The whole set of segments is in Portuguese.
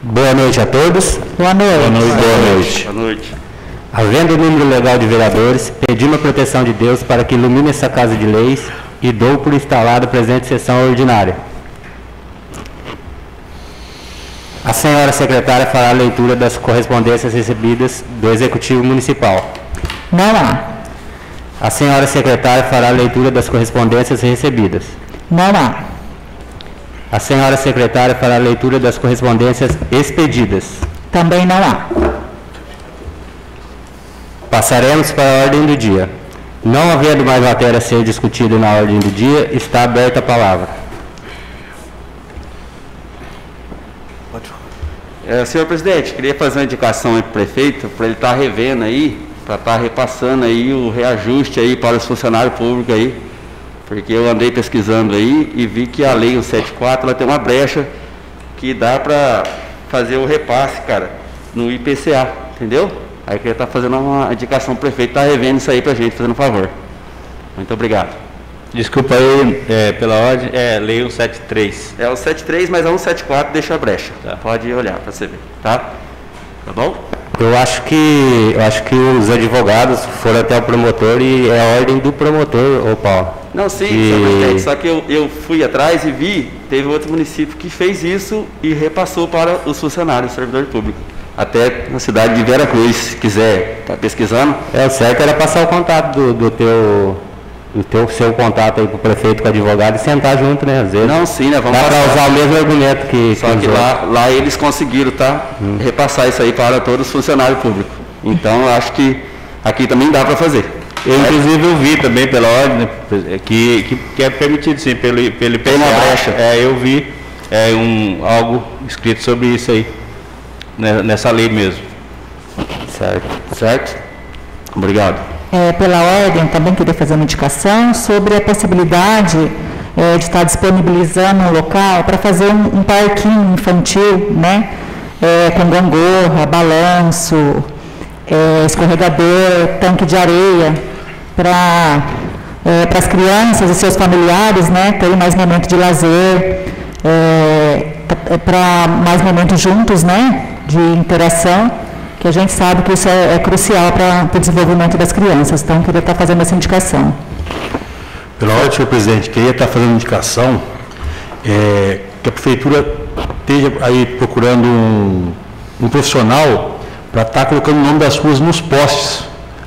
Boa noite a todos. Boa noite. Boa noite. Boa noite. Boa noite. Havendo o número legal de vereadores, pedimos a proteção de Deus para que ilumine essa casa de leis e dou por instalada a presente sessão ordinária. A senhora secretária fará a leitura das correspondências recebidas do Executivo Municipal. Não há. A senhora secretária fará a leitura das correspondências recebidas. Não há. A senhora secretária fará a leitura das correspondências expedidas. Também não há. Passaremos para a ordem do dia. Não havendo mais matéria a ser discutida na ordem do dia, está aberta a palavra. Senhor presidente, queria fazer uma indicação aí para o prefeito, para ele estar revendo aí, para estar repassando aí o reajuste aí para os funcionários públicos aí, porque eu andei pesquisando aí e vi que a lei 174 ela tem uma brecha que dá para fazer o repasse, cara, no IPCA, entendeu? Aí eu queria estar fazendo uma indicação para o prefeito, estar revendo isso aí para a gente, fazendo um favor. Muito obrigado. Desculpa aí, pela ordem, lei 173. É o 73, mas a 174 deixa a brecha. Tá. Pode olhar para você ver, tá? Tá bom? Eu acho que os advogados foram até o promotor e é a ordem do promotor, ô Paulo. Não, sim, senhor presidente, só que eu fui atrás e vi, teve outro município que fez isso e repassou para os funcionários, servidor público. Até na cidade de Vera Cruz, se quiser, tá pesquisando. O certo era passar o contato seu contato aí para o prefeito com o advogado e sentar junto, né? Às vezes. Não, sim, né? Vamos para usar o mesmo argumento que... Só que lá eles conseguiram, tá? Repassar isso aí para todos os funcionários públicos. Então, eu acho que aqui também dá para fazer. Inclusive, eu vi também pela ordem, né, que é permitido, sim, pelo IPCA. Tem uma brecha. Eu vi algo escrito sobre isso aí, né, nessa lei mesmo. Certo? Obrigado. Pela ordem, também queria fazer uma indicação sobre a possibilidade de estar disponibilizando um local para fazer um parquinho infantil, né? Com gangorra, balanço, escorregador, tanque de areia, para as crianças e seus familiares, né? Terem mais momento de lazer, para mais momentos juntos, né? De interação, que a gente sabe que isso é crucial para o desenvolvimento das crianças. Então, queria estar fazendo essa indicação. Pela ordem, senhor presidente, queria estar fazendo indicação que a prefeitura esteja aí procurando um profissional para estar colocando o nome das ruas nos postes.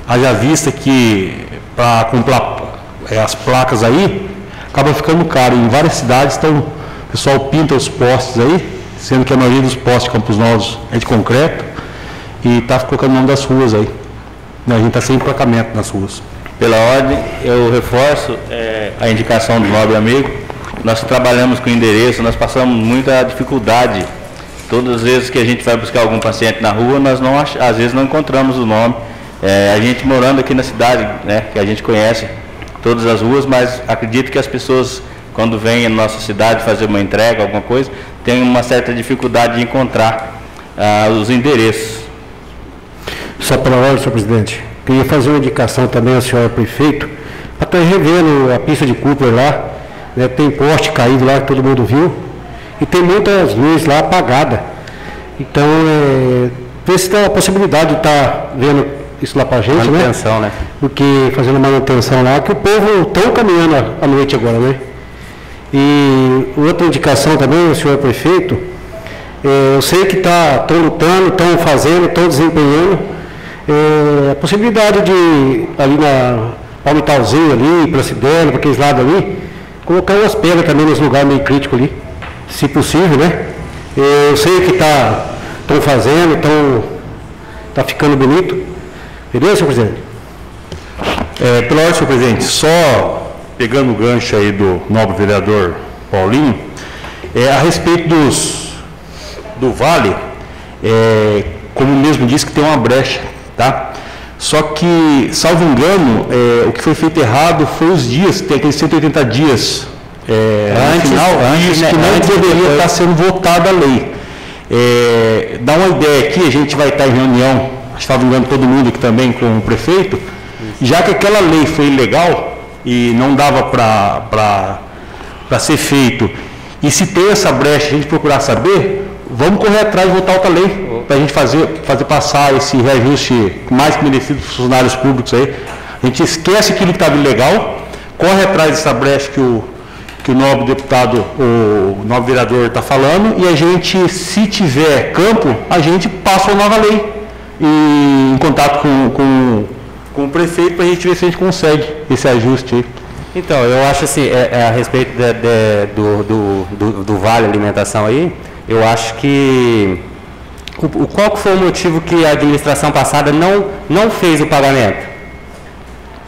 Haja vista que para comprar as placas aí, acaba ficando caro. Em várias cidades o pessoal pinta os postes aí, sendo que a maioria dos postes de Campos Novos é de concreto, e está colocando o nome das ruas aí. A gente está sem emplacamento nas ruas. Pela ordem, eu reforço a indicação do nobre amigo. Nós trabalhamos com endereço, nós passamos muita dificuldade. Todas as vezes que a gente vai buscar algum paciente na rua, nós às vezes não encontramos o nome. A gente morando aqui na cidade, né, que a gente conhece todas as ruas, mas acredito que as pessoas, quando vêm na nossa cidade fazer uma entrega, alguma coisa, têm uma certa dificuldade de encontrar os endereços. Só pela ordem, senhor presidente, queria fazer uma indicação também ao senhor prefeito, para estar revendo a pista de Cooper lá, né, tem poste caído lá que todo mundo viu, e tem muitas luzes lá apagadas. Então, ver se tem a possibilidade de estar vendo isso lá para a gente, manutenção, né? Porque fazendo manutenção lá, que o povo está caminhando à noite agora, né? E outra indicação também, senhor prefeito, eu sei que estão lutando, estão fazendo, estão desempenhando, a possibilidade de, ali na Palmitalzinho ali, para Cidela, para aqueles lados ali, colocar umas pedras também nos lugares meio críticos ali, se possível, né? Eu sei que estão fazendo, está ficando bonito. Beleza, senhor presidente? Pela ordem, senhor presidente, só pegando o gancho aí do nobre vereador Paulinho, a respeito do Vale, como mesmo disse, que tem uma brecha, tá? Só que, salvo engano, o que foi feito errado foi os dias, tem aqueles 180 dias antes, que não deveria estar sendo votada a lei. Dá uma ideia aqui, a gente vai estar em reunião, salvo engano todo mundo aqui também com o prefeito, já que aquela lei foi ilegal e não dava para ser feito, e se tem essa brecha, a gente procurar saber, vamos correr atrás de votar outra lei para a gente fazer passar esse reajuste mais que merecido dos funcionários públicos aí. A gente esquece aquilo que estava ilegal, corre atrás dessa brecha que o nobre deputado, o nobre vereador está falando, e a gente, se tiver campo, a gente passa uma nova lei em contato com o prefeito para a gente ver se a gente consegue esse ajuste aí. Então, eu acho assim, a respeito do Vale Alimentação aí, eu acho que qual que foi o motivo que a administração passada não fez o pagamento?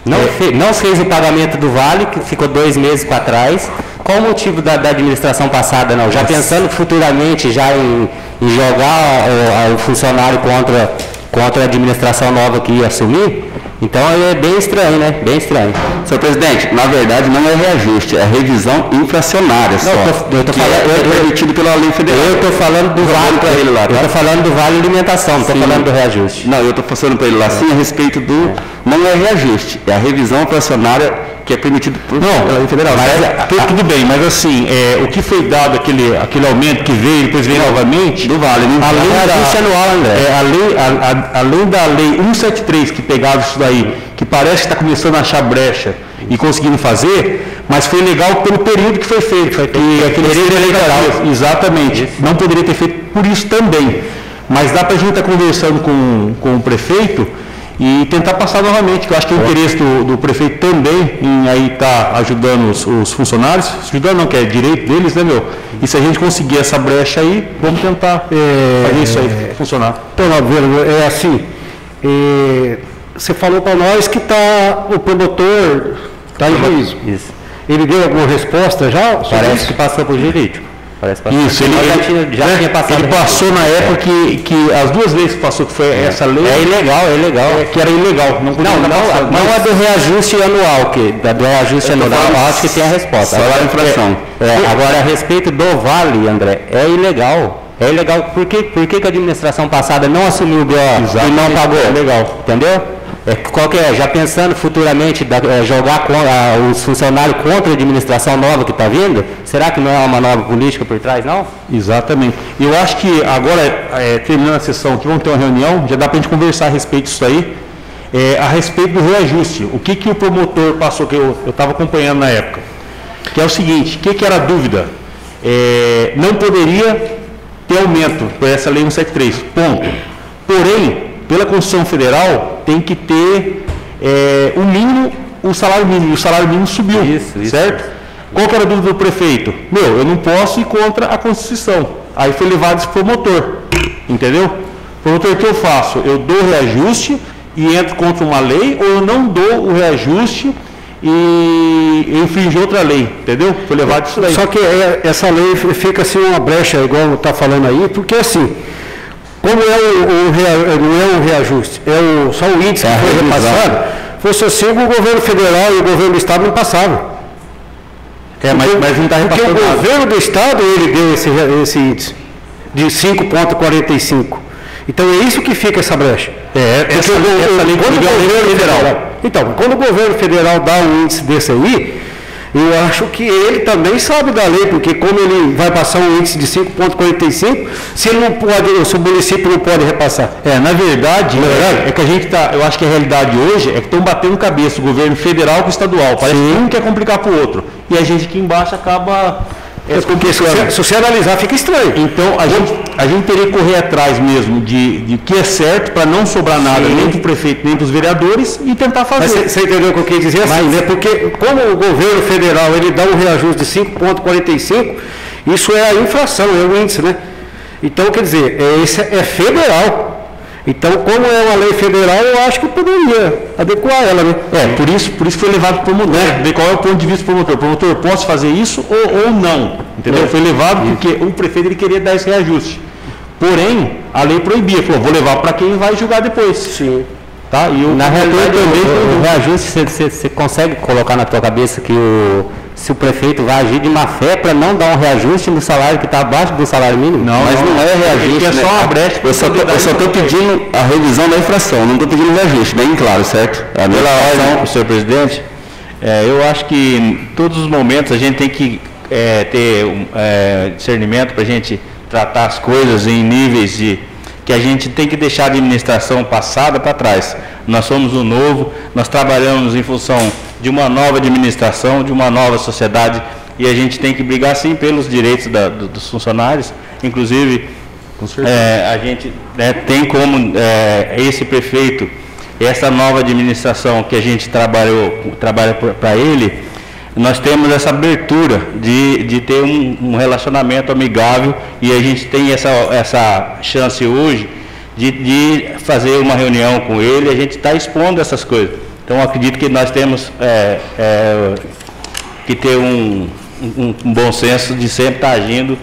Não fez o pagamento do Vale, que ficou 2 meses para trás. Qual o motivo da administração passada não? Já pensando futuramente já em jogar o funcionário contra a administração nova que ia assumir? Então é bem estranho, né? Bem estranho. Senhor presidente, na verdade não é reajuste, é revisão inflacionária só. Eu tô falando, é permitido pela lei federal. Eu estou falando do Vale para ele lá. Eu estou falando do Vale Alimentação, não estou falando do reajuste. Não, eu estou passando para ele lá sim a respeito do. Não é reajuste, é a revisão inflacionária que é permitido pela lei federal. Mas, tudo bem, mas assim, o que foi dado aquele aumento que veio, depois veio novamente, do Vale, né? Além da lei 173 que pegava isso daí, que parece que está começando a achar brecha e conseguindo fazer, mas foi legal pelo período que foi feito. Aquele período eleitoral. Exatamente. Isso. Não poderia ter feito por isso também. Mas dá para a gente estar conversando com o prefeito e tentar passar novamente, que eu acho que o interesse do prefeito também em aí estar ajudando os funcionários, ajudando não, que é direito deles, né, meu? E se a gente conseguir essa brecha aí, vamos tentar fazer isso aí funcionar. Então, é assim, você falou para nós que o promotor está em juízo. Isso. Ele deu alguma resposta já? Parece que passou por jurídico. Isso, ele tinha passado. Ele passou na época que as 2 vezes que passou, que foi essa lei. É ilegal. Que era ilegal. Não é do reajuste anual, do reajuste anual, eu acho que tem a resposta. Agora, inflação. Agora, a respeito do Vale, André, é ilegal. É ilegal. Por que a administração passada não assumiu o BO e não pagou? É legal. Entendeu? Já pensando futuramente jogar os funcionários contra a administração nova que está vindo, será que não é uma nova política por trás, não? Exatamente. Eu acho que agora, terminando a sessão aqui, vamos ter uma reunião, já dá para a gente conversar a respeito disso aí, a respeito do reajuste. O que o promotor passou, que eu estava acompanhando na época, que é o seguinte, o que era a dúvida? Não poderia ter aumento por essa lei 173, ponto. Porém, pela Constituição Federal, tem que ter o mínimo, o salário mínimo. E o salário mínimo subiu, certo? Qual que era a dúvida do prefeito? Eu não posso ir contra a Constituição. Aí foi levado esse promotor, entendeu? Promotor, o que eu faço? Eu dou o reajuste e entro contra uma lei, ou eu não dou o reajuste e infringe outra lei, entendeu? Foi levado isso daí. Só que essa lei fica assim uma brecha, igual está falando aí, porque assim... Como não é o reajuste, só o índice que foi repassado, fosse assim, o governo federal e o governo do estado não passavam. Mas não está repassando. Porque o governo do estado, ele deu esse índice de 5,45. Então é isso que fica essa brecha. Essa lei quando o governo federal. Então, quando o governo federal dá um índice desse aí, eu acho que ele também sabe da lei, porque como ele vai passar um índice de 5,45, se o município não pode repassar. Na verdade, é que a gente eu acho que a realidade hoje é que estão batendo cabeça o governo federal com o estadual. Parece que um quer complicar para o outro. E a gente aqui embaixo acaba... porque se você analisar, fica estranho. Então, a gente teria que correr atrás mesmo de que é certo, para não sobrar nada, nem para o prefeito, nem para os vereadores, e tentar fazer. Mas você entendeu o que eu quis dizer? Assim, né? Porque como o governo federal ele dá um reajuste de 5,45, isso é a inflação, é o índice, né? Então, quer dizer, esse é federal. Então, como é uma lei federal, eu acho que poderia adequar ela, né? Por isso foi levado para o promotor, ver qual é o ponto de vista do promotor. O promotor, posso fazer isso ou não? Entendeu? Foi levado porque o prefeito ele queria dar esse reajuste. Porém, a lei proibia, falou, vou levar para quem vai julgar depois. Sim. Tá? E na realidade, o reajuste, você consegue colocar na tua cabeça que se o prefeito vai agir de má fé para não dar um reajuste no salário que está abaixo do salário mínimo? Mas não é reajuste, é só uma brecha. Eu só estou pedindo a revisão da infração, não estou pedindo reajuste, bem claro, certo? Pela ordem, senhor presidente, eu acho que em todos os momentos a gente tem que ter discernimento para a gente tratar as coisas em níveis de que a gente tem que deixar a administração passada para trás. Nós somos o novo, nós trabalhamos em função de uma nova administração, de uma nova sociedade, e a gente tem que brigar sim pelos direitos dos funcionários. Inclusive, a gente tem como esse prefeito, essa nova administração que a gente trabalha para ele, nós temos essa abertura de ter um relacionamento amigável, e a gente tem essa chance hoje de fazer uma reunião com ele, a gente está expondo essas coisas. Então, acredito que nós temos que ter um bom senso de sempre estar agindo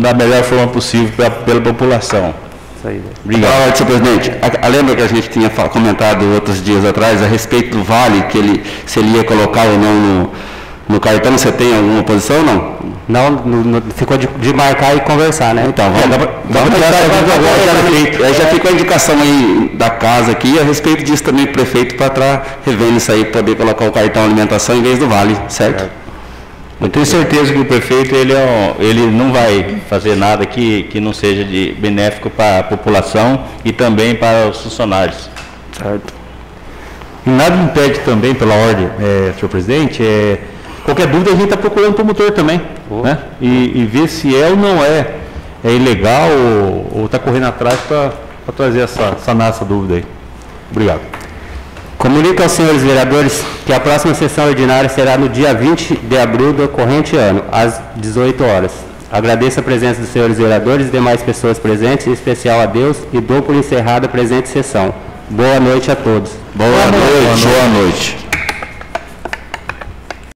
da melhor forma possível pela população. Isso aí. Obrigado. Senhor presidente, lembra que a gente tinha comentado outros dias atrás a respeito do Vale, se ele ia colocar ou não no cartão? Você tem alguma posição ou não? Não, ficou de marcar e conversar, né? Então, vamos aí já ficou a indicação aí da casa aqui a respeito disso também, prefeito, para estar revendo isso aí, poder colocar o cartão alimentação em vez do Vale, certo? Eu tenho certeza que o prefeito ele não vai fazer nada que não seja de benéfico para a população e também para os funcionários. Certo. E nada impede também, pela ordem, senhor presidente, qualquer dúvida a gente está procurando o promotor também, né? E ver se ou não é ilegal ou está correndo atrás para trazer sanar essa dúvida aí. Obrigado. Comunico aos senhores vereadores que a próxima sessão ordinária será no dia 20 de abril do corrente ano, às 18 horas. Agradeço a presença dos senhores vereadores e demais pessoas presentes, em especial a Deus, e dou por encerrada a presente sessão. Boa noite a todos. Boa noite. Boa noite.